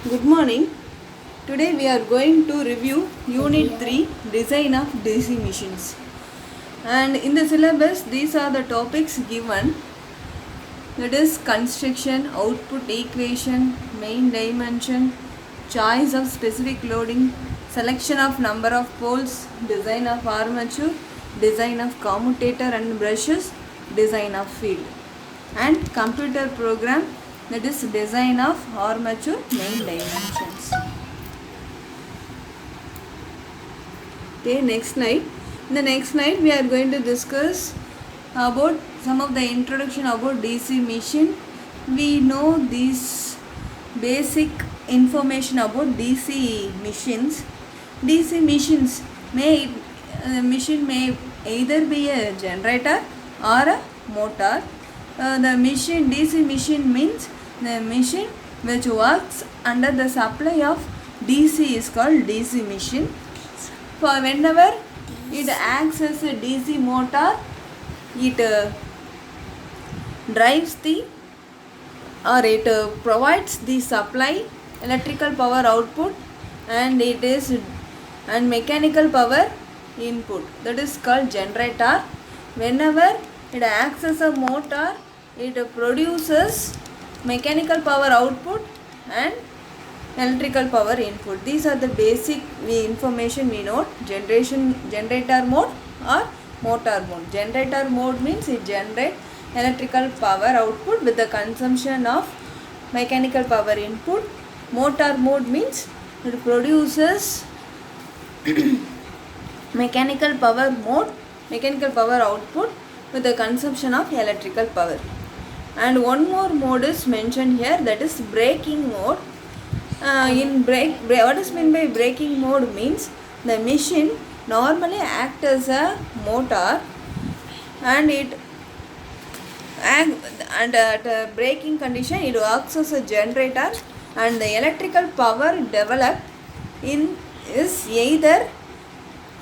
Good morning. Today we are going to review Unit 3 Design of DC Machines. And in the syllabus, these are the topics given, that is construction, output equation, main dimension, choice of specific loading, selection of number of poles, design of armature, design of commutator and brushes, design of field, and computer program, that is design of armature main dimensions. Okay, next slide. In the next slide we are going to discuss about some of the introduction about DC machine. We know these basic information about DC machines. DC machines machine may either be a generator or a motor. The machine DC machine means the machine which works under the supply of DC is called DC machine. For whenever it acts as a DC motor, it drives the or it provides the supply electrical power output and it is and mechanical power input, that is called generator. Whenever it acts as a motor, it produces mechanical power output and electrical power input. These are the basic information we know. Generator mode or motor mode. Generator mode means it generates electrical power output with the consumption of mechanical power input. Motor mode means it produces mechanical power output with the consumption of electrical power. And one more mode is mentioned here, that is braking mode. What is meant by braking mode means the machine normally acts as a motor and at braking condition it works as a generator, and the electrical power developed in is either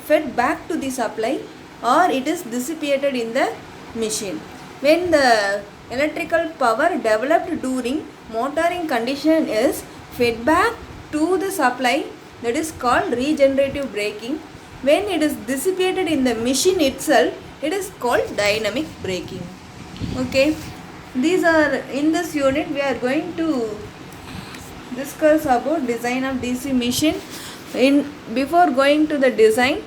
fed back to the supply or it is dissipated in the machine. When the electrical power developed during motoring condition is fed back to the supply, that is called regenerative braking. When it is dissipated in the machine itself, it is called dynamic braking. Okay, these are in this unit we are going to discuss about design of DC machine. Before going to the design,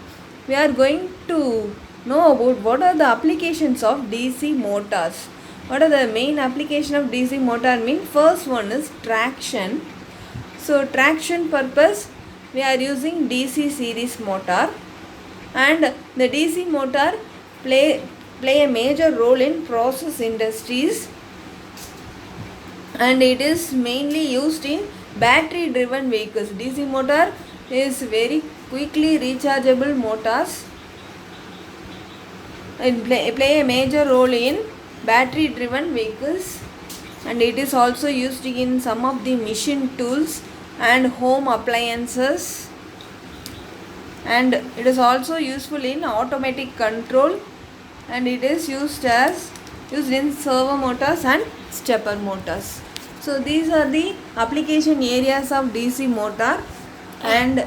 we are going to know about what are the applications of DC motors. What are the main application of DC motor mean? First one is traction. So traction purpose we are using DC series motor, and the DC motor play a major role in process industries, and it is mainly used in battery driven vehicles. DC motor is very quickly rechargeable motors. It play a major role in battery driven vehicles, and it is also used in some of the machine tools and home appliances, and it is also useful in automatic control, and it is used in servo motors and stepper motors. So these are the application areas of DC motor, and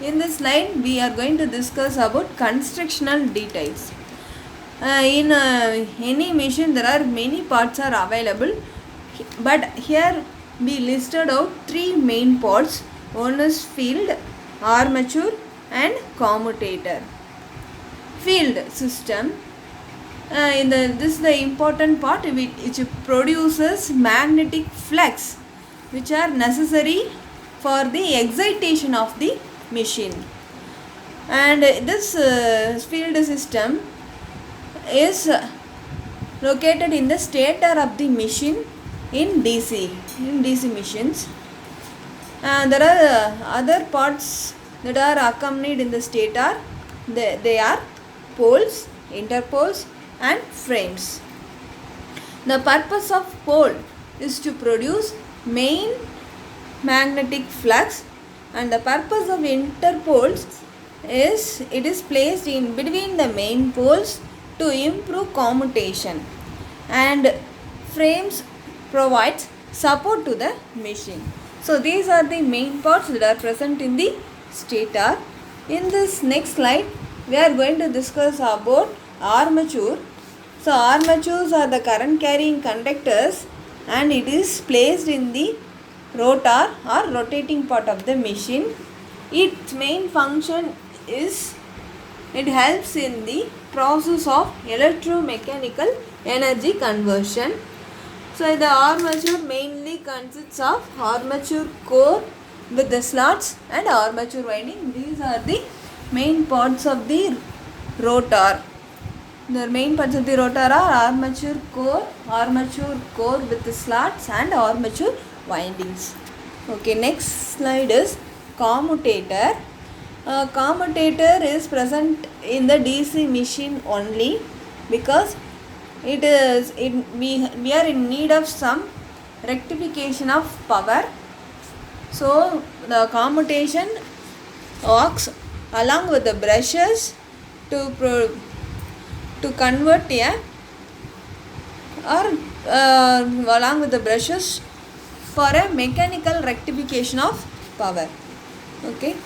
in this slide we are going to discuss about constructional details. In any machine there are many parts are available, but here we listed out three main parts. One is field, armature and commutator. Field system, this is the important part, which produces magnetic flux which are necessary for the excitation of the machine. And this field system is located in the stator of the machine in DC machines. There are other parts that are accompanied in the stator. They are poles, interpoles and frames. The purpose of pole is to produce main magnetic flux, and the purpose of interpoles is it is placed in between the main poles to improve commutation, and frames provides support to the machine. So these are the main parts that are present in the stator. In this next slide, we are going to discuss about armature. So armatures are the current carrying conductors and it is placed in the rotor or rotating part of the machine. Its main function is it helps in the process of electromechanical energy conversion. So the armature mainly consists of armature core with the slots and armature winding. These are the main parts of the rotor. The main parts of the rotor are armature core with the slots and armature windings. Okay, next slide is commutator. Commutator is present in the DC machine only because we are in need of some rectification of power. So the commutation works along with the brushes to convert along with the brushes for a mechanical rectification of power. Okay,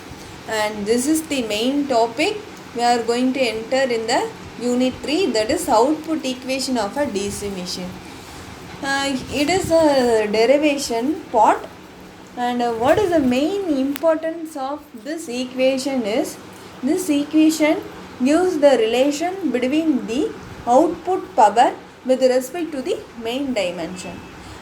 and this is the main topic we are going to enter in the unit 3, that is output equation of a DC machine. It is a derivation part, and what is the main importance of this equation is this equation gives the relation between the output power with respect to the main dimension.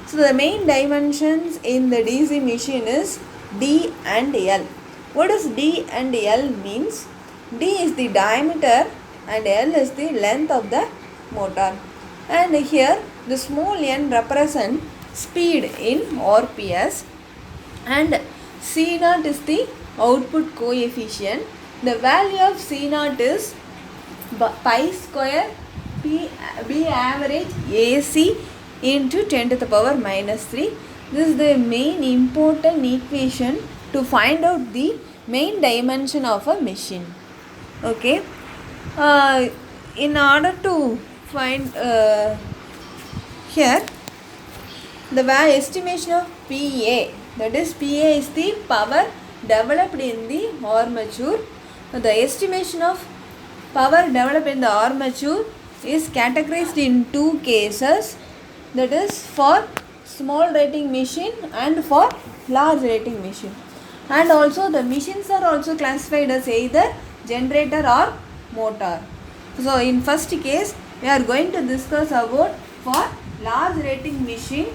So the main dimensions in the DC machine is D and L. What does D and L means? D is the diameter and L is the length of the motor. And here the small n represent speed in RPS and C0 is the output coefficient. The value of C0 is pi square B average AC into 10 to the power minus 3. This is the main important equation to find out the main dimension of a machine. Okay. In order to find here the estimation of PA, that is PA is the power developed in the armature. The estimation of power developed in the armature is categorized in two cases, that is for small rating machine and for large rating machine. And also the machines are also classified as either generator or motor. So in first case we are going to discuss about for large rating machine.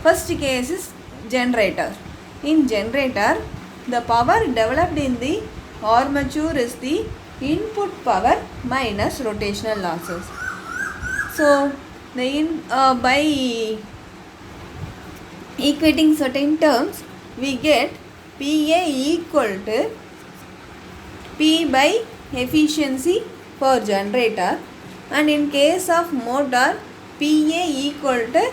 First case is generator. In generator, the power developed in the armature is the input power minus rotational losses. So by equating certain terms, we get PA equal to P by efficiency for generator, and in case of motor, PA equal to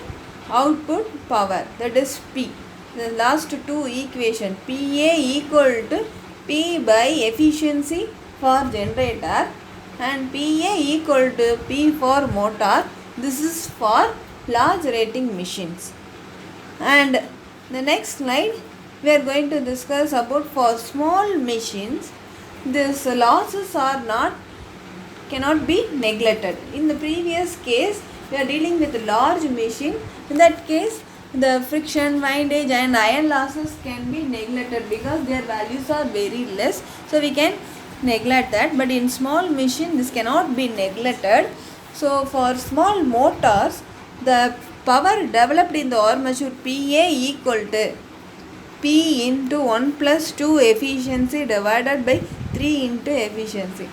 output power, that is P. The last two equation, PA equal to P by efficiency for generator and PA equal to P for motor. This is for large rating machines. And the next slide we are going to discuss about for small machines. These losses cannot be neglected. In the previous case we are dealing with a large machine. In that case the friction, windage and iron losses can be neglected because their values are very less, so we can neglect that. But in small machine this cannot be neglected. So for small motors, the power developed in the armature PA equal to P into 1 plus 2 efficiency divided by 3 into efficiency.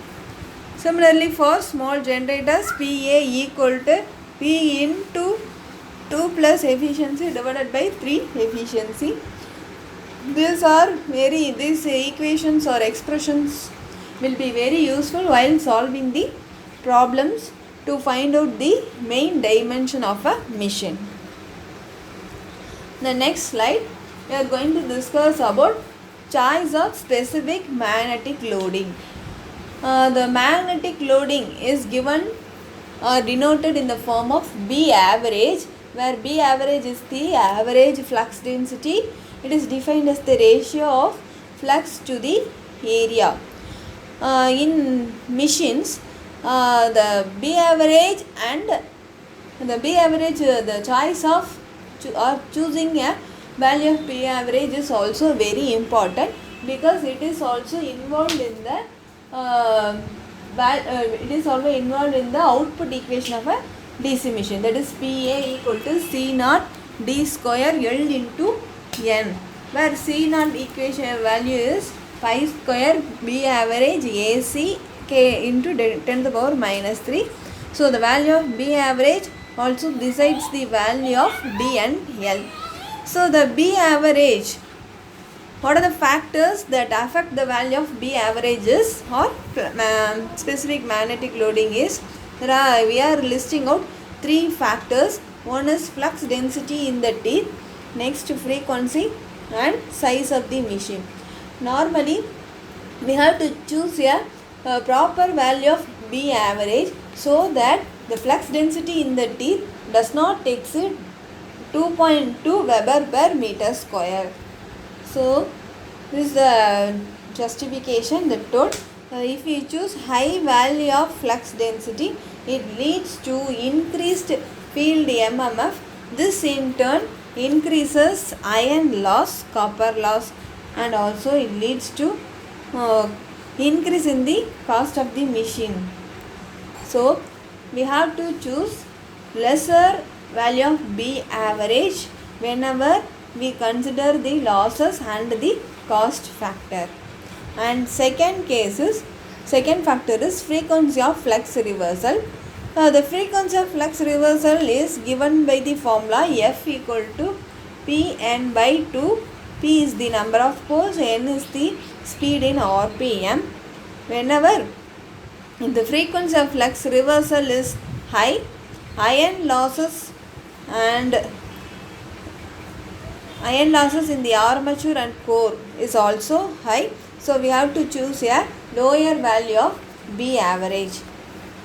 Similarly for small generators, PA equal to P into 2 plus efficiency divided by 3 efficiency. These equations or expressions will be very useful while solving the problems to find out the main dimension of a machine. The next slide we are going to discuss about choice of specific magnetic loading. The magnetic loading is given or denoted in the form of B average, where B average is the average flux density It is defined as the ratio of flux to the area. In machines, the B average and the choice of choosing a value of B average is also very important, because it is also involved in the output equation of a DC machine, that is PA equal to C naught D square L into N, where C naught equation value is pi square B average AC K into 10 to the power minus 3. So the value of B average also decides the value of D and L. So the B average, what are the factors that affect the value of B averages or specific magnetic loading is, we are listing out 3 factors. One is flux density in the teeth, next frequency and size of the machine. Normally we have to choose a proper value of B average so that the flux density in the teeth does not exceed 2.2 Weber per meter square. So this is the justification that told if we choose high value of flux density, it leads to increased field MMF. This in turn increases iron loss, copper loss, and also it leads to increase in the cost of the machine. So we have to choose lesser value of B average whenever we consider the losses and the cost factor. And second factor is frequency of flux reversal. The frequency of flux reversal is given by the formula F equal to Pn by 2. P is the number of poles, N is the speed in RPM. Whenever the frequency of flux reversal is high, iron losses in the armature and core is also high. So we have to choose a lower value of B average.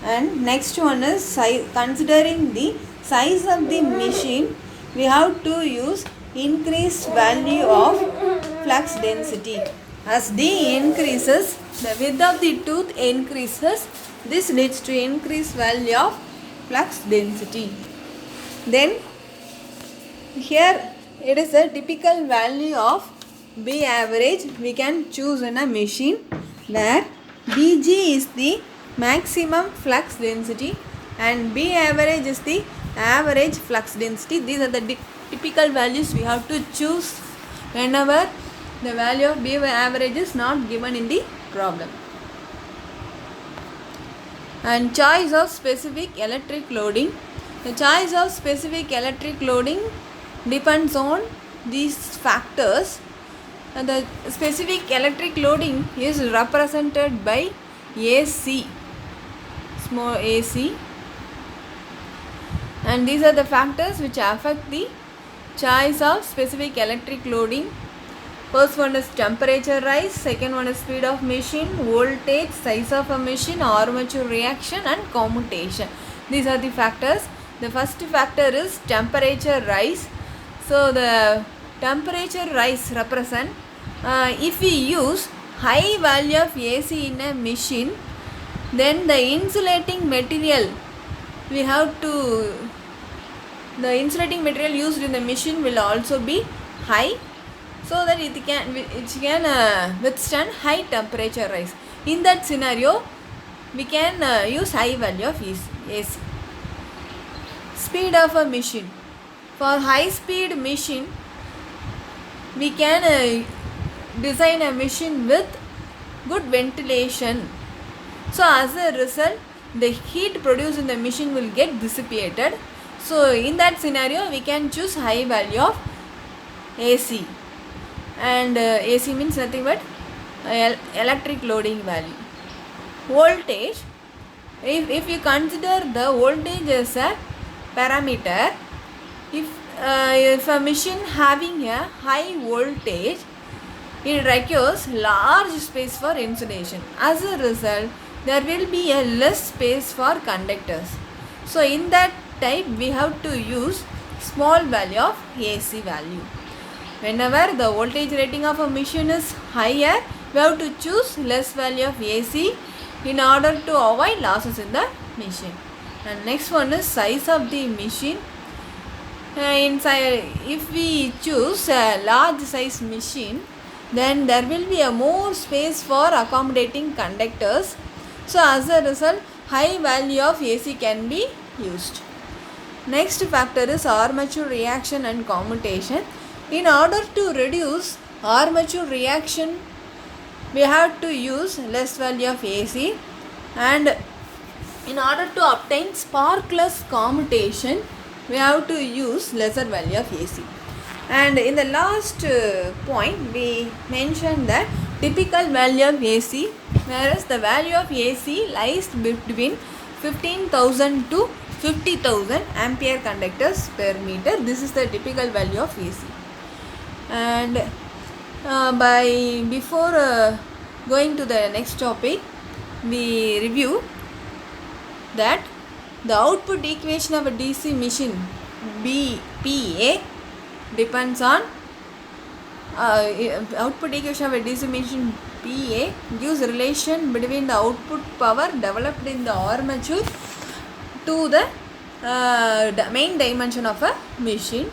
And next one is considering the size of the machine, we have to use increased value of flux density. As D increases, the width of the tooth increases. This leads to increased value of flux density. Then here it is a typical value of B average we can choose in a machine, where BG is the maximum flux density and B average is the average flux density. These are the typical values we have to choose whenever the value of B average is not given in the problem. And choice of specific electric loading. The choice of specific electric loading depends on these factors. And the specific electric loading is represented by AC, small AC, and these are the factors which affect the choice of specific electric loading. First one is temperature rise, second one is speed of machine, voltage, size of a machine, armature reaction and commutation. These are the factors. The first factor is temperature rise. So the temperature rise represent if we use high value of AC in a machine, then the insulating material used in the machine will also be high, so that it can withstand high temperature rise. In that scenario, we can use high value of AC. Speed of a machine. For high speed machine, we can design a machine with good ventilation. So as a result, the heat produced in the machine will get dissipated. So in that scenario, we can choose high value of AC. And AC means nothing but electric loading value. Voltage. If you consider the voltage as a parameter, if a machine having a high voltage, it requires large space for insulation. As a result, there will be a less space for conductors. So in that type, we have to use small value of AC value. Whenever the voltage rating of a machine is higher, we have to choose less value of AC in order to avoid losses in the machine. And next one is size of the machine. If we choose a large size machine, then there will be a more space for accommodating conductors. So as a result, high value of AC can be used. Next factor is armature reaction and commutation. In order to reduce armature reaction, we have to use less value of AC, and in order to obtain sparkless commutation, we have to use lesser value of AC. And in the last point, we mentioned that typical value of AC, whereas the value of AC lies between 15,000 to 50,000 ampere conductors per meter. This is the typical value of AC. And before going to the next topic, we review that the output equation of a DC machine PA depends on output equation of a DC machine PA gives relation between the output power developed in the armature to the main dimension of a machine.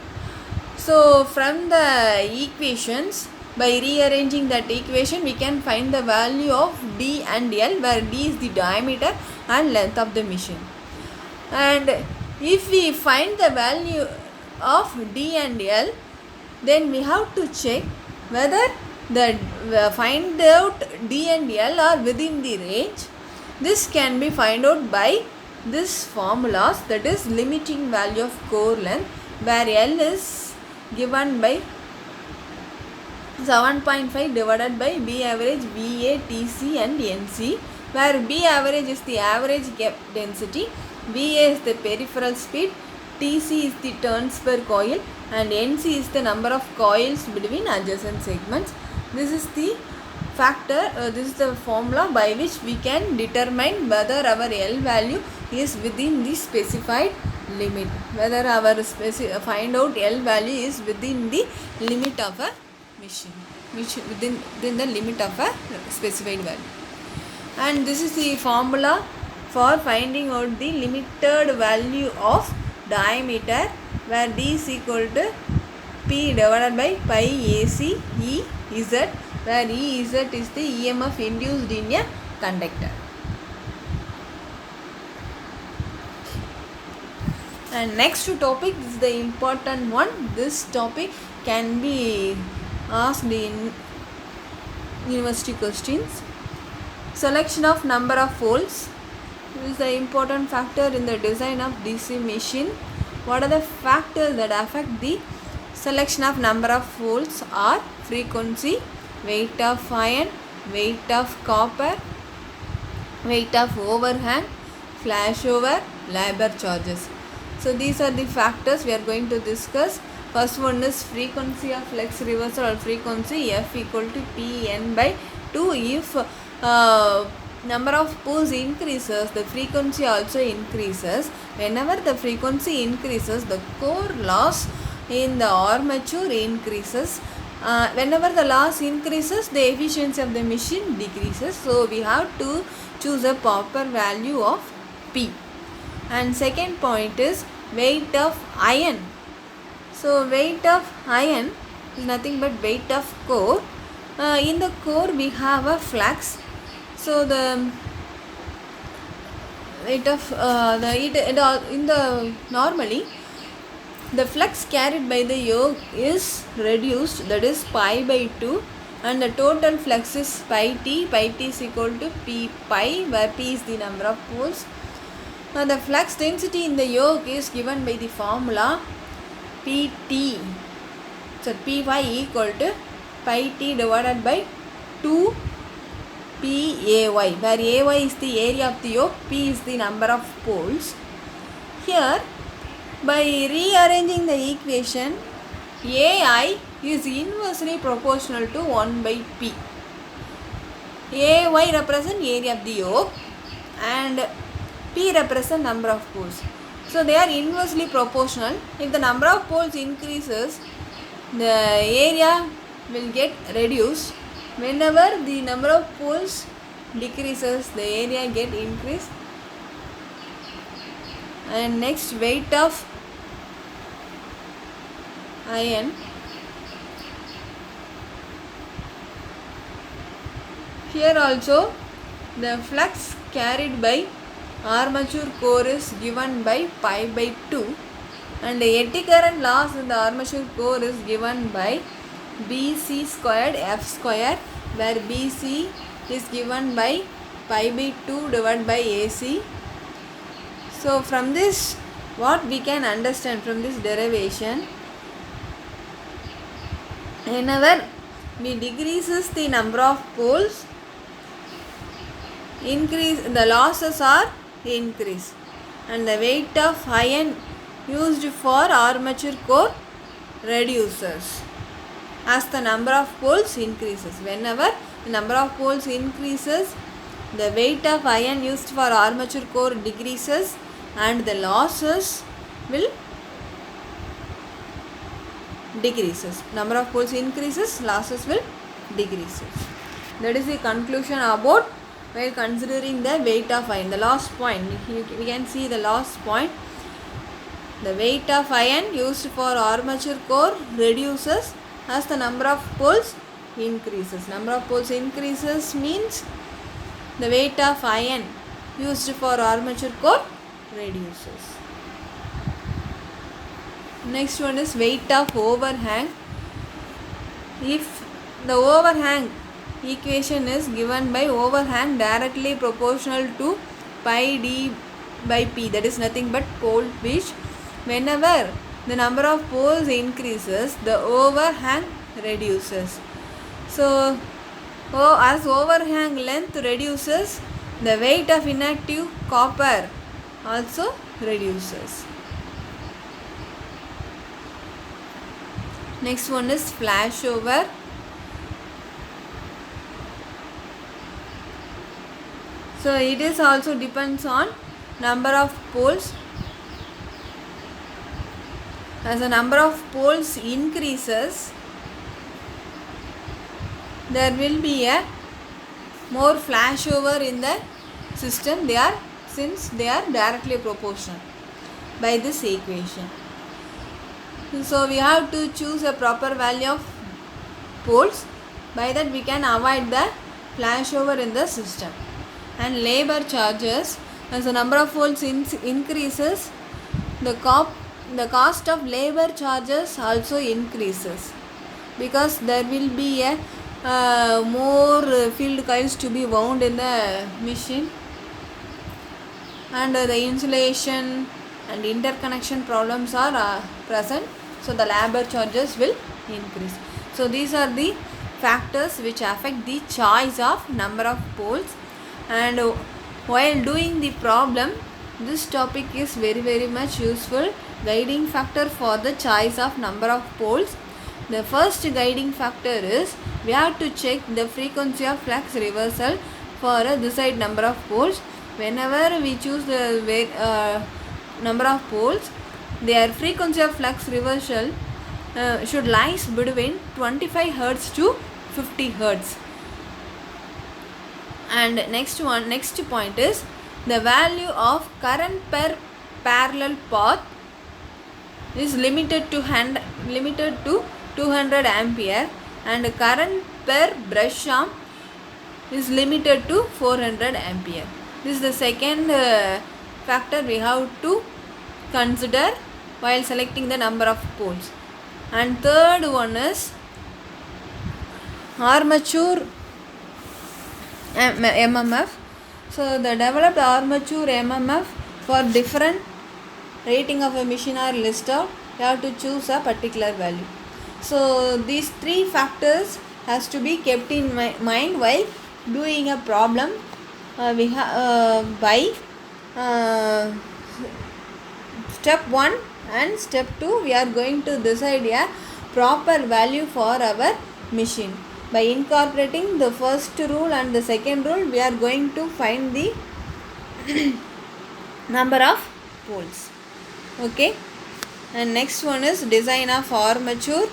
So from the equations, by rearranging that equation, we can find the value of D and L, where D is the diameter and length of the machine. And if we find the value of D and L, then we have to check whether find out D and L are within the range. This can be found out by this formulas, that is limiting value of core length, where L is given by 7.5 divided by B average, VA, TC and NC, where B average is the average gap density, VA is the peripheral speed, TC is the turns per coil, and NC is the number of coils between adjacent segments. This is the factor, this is the formula by which we can determine whether our L value is within the specified limit, whether our find out L value is within the limit of a machine, which within the limit of a specified value. And this is the formula for finding out the limited value of diameter, where D is equal to P divided by pi AC E Z, where E Z is the EMF induced in a conductor. And next topic is the important one. This topic can be asked in university questions. Selection of number of poles is the important factor in the design of DC machine. What are the factors that affect the selection of number of poles? Are frequency, weight of iron, weight of copper, weight of overhang, flashover, labor charges. So these are the factors we are going to discuss. First one is frequency of flux reversal, or frequency F equal to Pn by 2. If number of poles increases, the frequency also increases. Whenever the frequency increases, the core loss in the armature increases. Whenever the loss increases, the efficiency of the machine decreases. So we have to choose a proper value of P. And second point is weight of iron. So weight of iron is nothing but weight of core. In the core we have a flux. So the weight of normally the flux carried by the yoke is reduced, that is pi by 2, and the total flux is pi t. Pi t is equal to p pi, where p is the number of poles. Now the flux density in the yoke is given by the formula Pt. So Py equal to pi t divided by 2 Pay, where Ay is the area of the yoke, P is the number of poles. Here, by rearranging the equation, Ai is inversely proportional to 1 by P. Ay represents area of the yoke and P represents number of poles. So they are inversely proportional. If the number of poles increases, the area will get reduced. Whenever the number of poles decreases, the area get increased. And next, weight of iron. Here also the flux carried by armature core is given by pi by 2, and the eddy current loss in the armature core is given by BC squared F square, where BC is given by pi by 2 divided by AC. So from this, what we can understand from this derivation, whenever we decreases the number of poles, increase the losses are increased, and the weight of iron used for armature core reduces as the number of poles increases. Whenever the number of poles increases, the weight of iron used for armature core decreases and the losses will decreases. Number of poles increases, losses will decreases. That is the conclusion about while considering the weight of iron. The last point, we can see the last point. The weight of iron used for armature core reduces as the number of poles increases. Number of poles increases means the weight of iron used for armature core reduces. Next one is weight of overhang. If the overhang equation is given by overhang directly proportional to pi d by p, that is nothing but pole pitch. Whenever the number of poles increases, the overhang reduces. So as overhang length reduces, the weight of inactive copper also reduces. Next one is flashover. So it is also depends on number of poles. As the number of poles increases, there will be a more flashover in the system. Since they are directly proportional by this equation. So we have to choose a proper value of poles. By that we can avoid the flashover in the system. And labor charges, as the number of poles increases, the cost of labor charges also increases, because there will be a more field coils to be wound in the machine, and the insulation and interconnection problems are present, so the labor charges will increase. So these are the factors which affect the choice of number of poles. And while doing the problem, this topic is very much useful. Guiding factor for the choice of number of poles. The first guiding factor is we have to check the frequency of flux reversal for a desired number of poles. Whenever we choose the number of poles, their frequency of flux reversal should lies between 25 Hz to 50 Hz. And next point is the value of current per parallel path is limited to 200 ampere, and current per brush arm is limited to 400 ampere. This is the second factor we have to consider while selecting the number of poles. And third one is armature MMF. So the developed armature MMF for different rating of a machine are listed out. You have to choose a particular value. So these three factors has to be kept in mind while doing a problem. By step 1 and step 2 we are going to decide a proper value for our machine. By incorporating the first rule and the second rule, we are going to find the number of poles. Okay. And next one is design of armature.